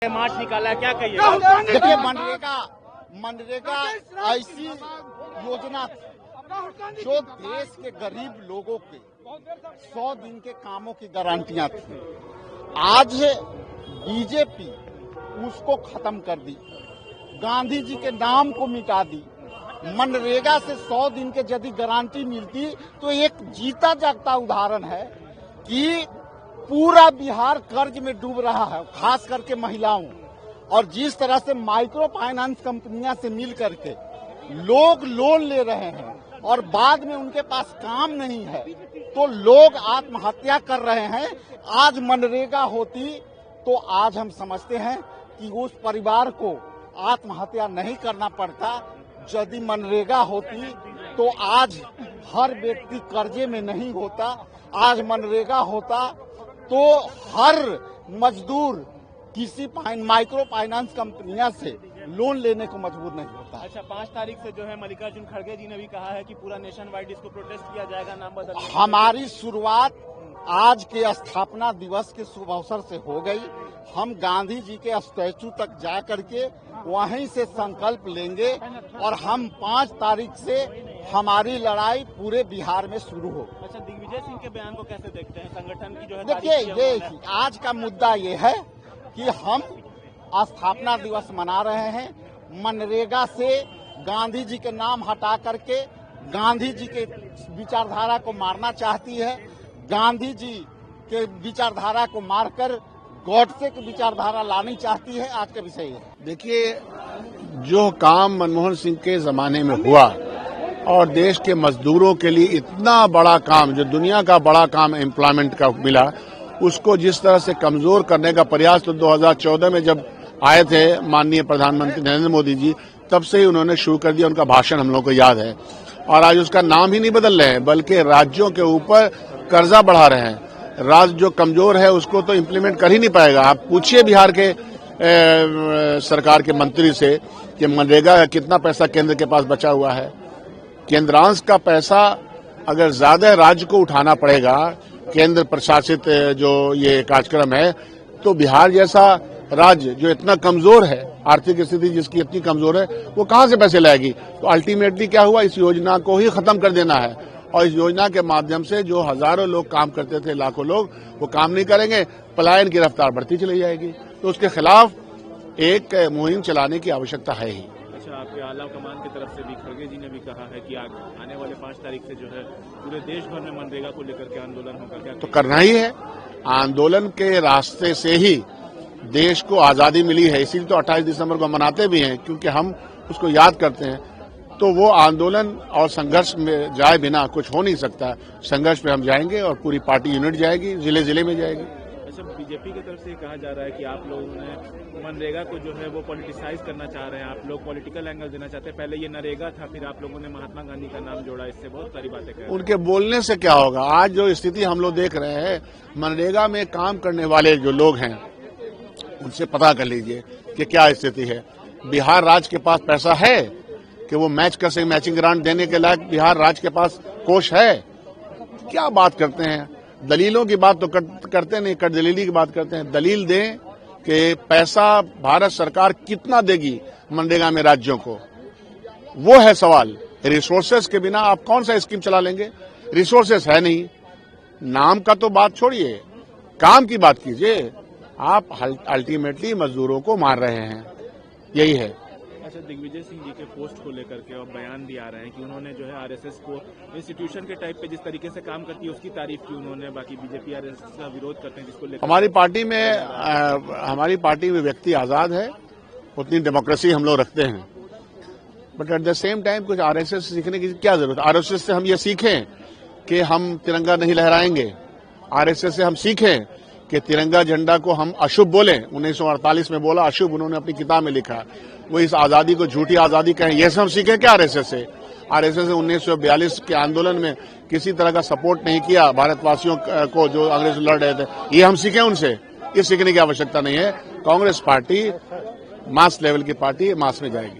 मार्च निकाला, क्या कहिए? देखिए, मनरेगा ऐसी योजना थी जो देश के गरीब लोगों के 100 दिन के कामों की गारंटियां थी। आज बीजेपी उसको खत्म कर दी, गांधी जी के नाम को मिटा दी। मनरेगा से 100 दिन के यदि गारंटी मिलती तो एक जीता जागता उदाहरण है कि पूरा बिहार कर्ज में डूब रहा है, खास करके महिलाओं। और जिस तरह से माइक्रो फाइनेंस कंपनियां से मिल करके लोग लोन ले रहे हैं और बाद में उनके पास काम नहीं है तो लोग आत्महत्या कर रहे हैं। आज मनरेगा होती तो आज हम समझते हैं कि उस परिवार को आत्महत्या नहीं करना पड़ता। यदि मनरेगा होती तो आज हर व्यक्ति कर्जे में नहीं होता। आज मनरेगा होता तो हर मजदूर किसी माइक्रो फाइनेंस कंपनियां से लोन लेने को मजबूर नहीं होता। अच्छा, 5 तारीख से जो है मल्लिकार्जुन खड़गे जी ने भी कहा है कि पूरा नेशन वाइड इसको प्रोटेस्ट किया जाएगा, नाम बदलने। हमारी शुरुआत आज के स्थापना दिवस के शुभ अवसर से हो गई। हम गांधी जी के स्टैचू तक जा करके वहीं से संकल्प लेंगे और हम 5 तारीख से हमारी लड़ाई पूरे बिहार में शुरू हो। अच्छा, दिग्विजय सिंह के बयान को कैसे देखते हैं? संगठन की जो है, देखिए, ये आज का मुद्दा ये है कि हम स्थापना दिवस मना रहे हैं। मनरेगा से गांधी जी के नाम हटा करके गांधी जी के विचारधारा को मारना चाहती है। गांधी जी के विचारधारा को मारकर गॉडसे की विचारधारा लानी चाहती है। आज का विषय है। देखिए, जो काम मनमोहन सिंह के जमाने में हुआ और देश के मजदूरों के लिए इतना बड़ा काम, जो दुनिया का बड़ा काम एम्प्लॉयमेंट का मिला, उसको जिस तरह से कमजोर करने का प्रयास तो 2014 में जब आए थे माननीय प्रधानमंत्री नरेंद्र मोदी जी, तब से ही उन्होंने शुरू कर दिया। उनका भाषण हम लोगों को याद है। और आज उसका नाम ही नहीं बदल रहे हैं, बल्कि राज्यों के ऊपर कर्जा बढ़ा रहे हैं। राज्य जो कमजोर है उसको तो इम्प्लीमेंट कर ही नहीं पाएगा। आप पूछिए बिहार के सरकार के मंत्री से कि मनरेगा का कितना पैसा केंद्र के पास बचा हुआ है। केंद्रांश का पैसा अगर ज्यादा राज्य को उठाना पड़ेगा, केंद्र प्रशासित जो ये कार्यक्रम है, तो बिहार जैसा राज्य जो इतना कमजोर है, आर्थिक स्थिति जिसकी इतनी कमजोर है, वो कहां से पैसे लाएगी? तो अल्टीमेटली क्या हुआ, इस योजना को ही खत्म कर देना है। और इस योजना के माध्यम से जो हजारों लोग काम करते थे, लाखों लोग, वो काम नहीं करेंगे, पलायन की रफ्तार बढ़ती चली जाएगी। तो उसके खिलाफ एक मुहिम चलाने की आवश्यकता है ही। अच्छा, आपके आला कमान की तरफ से भी खड़गे जी ने भी कहा है कि आने वाले 5 तारीख से जो है पूरे देश भर में मनरेगा को लेकर के आंदोलन होगा। क्या तो करना ही है। आंदोलन के रास्ते से ही देश को आजादी मिली है। इसीलिए तो 28 दिसंबर को मनाते भी हैं, क्योंकि हम उसको याद करते हैं। तो वो आंदोलन और संघर्ष में जाए बिना कुछ हो नहीं सकता। संघर्ष पे हम जाएंगे और पूरी पार्टी यूनिट जाएगी, जिले जिले में जाएगी। अच्छा, बीजेपी की तरफ से कहा जा रहा है कि आप लोगों ने मनरेगा को जो है वो पॉलिटिसाइज करना चाह रहे हैं, आप लोग पॉलिटिकल एंगल देना चाहते हैं। पहले ये नरेगा था, फिर आप लोगों ने महात्मा गांधी का नाम जोड़ा, इससे बहुत सारी बातें कह। उनके बोलने से क्या होगा? आज जो स्थिति हम लोग देख रहे हैं, मनरेगा में काम करने वाले जो लोग हैं उनसे पता कर लीजिए कि क्या स्थिति है। बिहार राज्य के पास पैसा है कि वो मैच कर सके? मैचिंग ग्रांट देने के लायक बिहार राज्य के पास कोष है? क्या बात करते हैं? दलीलों की बात तो करते नहीं, कर दलीली की बात करते हैं। दलील दें कि पैसा भारत सरकार कितना देगी मनरेगा में राज्यों को, वो है सवाल। रिसोर्सेस के बिना आप कौन सा स्कीम चला लेंगे? रिसोर्सेस है नहीं। नाम का तो बात छोड़िए, काम की बात कीजिए। आप अल्टीमेटली मजदूरों को मार रहे हैं, यही है। अच्छा, दिग्विजय सिंह जी के पोस्ट को लेकर के और बयान भी आ रहे हैं कि उन्होंने जो है आरएसएस को इंस्टीट्यूशन के टाइप पे जिस तरीके से काम करती है उसकी तारीफ की उन्होंने, बाकी बीजेपी आरएसएस का विरोध करते हैं, जिसको लेकर हमारी पार्टी में व्यक्ति आजाद है, उतनी डेमोक्रेसी हम लोग रखते हैं। But at the same time कुछ आरएसएस से सीखने की क्या जरूरत? आरएसएस से हम ये सीखें कि हम तिरंगा नहीं लहराएंगे। आरएसएस से हम सीखें कि तिरंगा झंडा को हम अशुभ बोले। 1948 में बोला अशुभ, उन्होंने अपनी किताब में लिखा। वो इस आजादी को झूठी आजादी कहें, ये सब हम सीखें क्या आरएसएस से? आरएसएस ने 1942 के आंदोलन में किसी तरह का सपोर्ट नहीं किया भारतवासियों को जो अंग्रेज लड़ रहे थे, ये हम सीखें उनसे? ये सीखने की आवश्यकता नहीं है। कांग्रेस पार्टी मास लेवल की पार्टी, मास में जाएगी।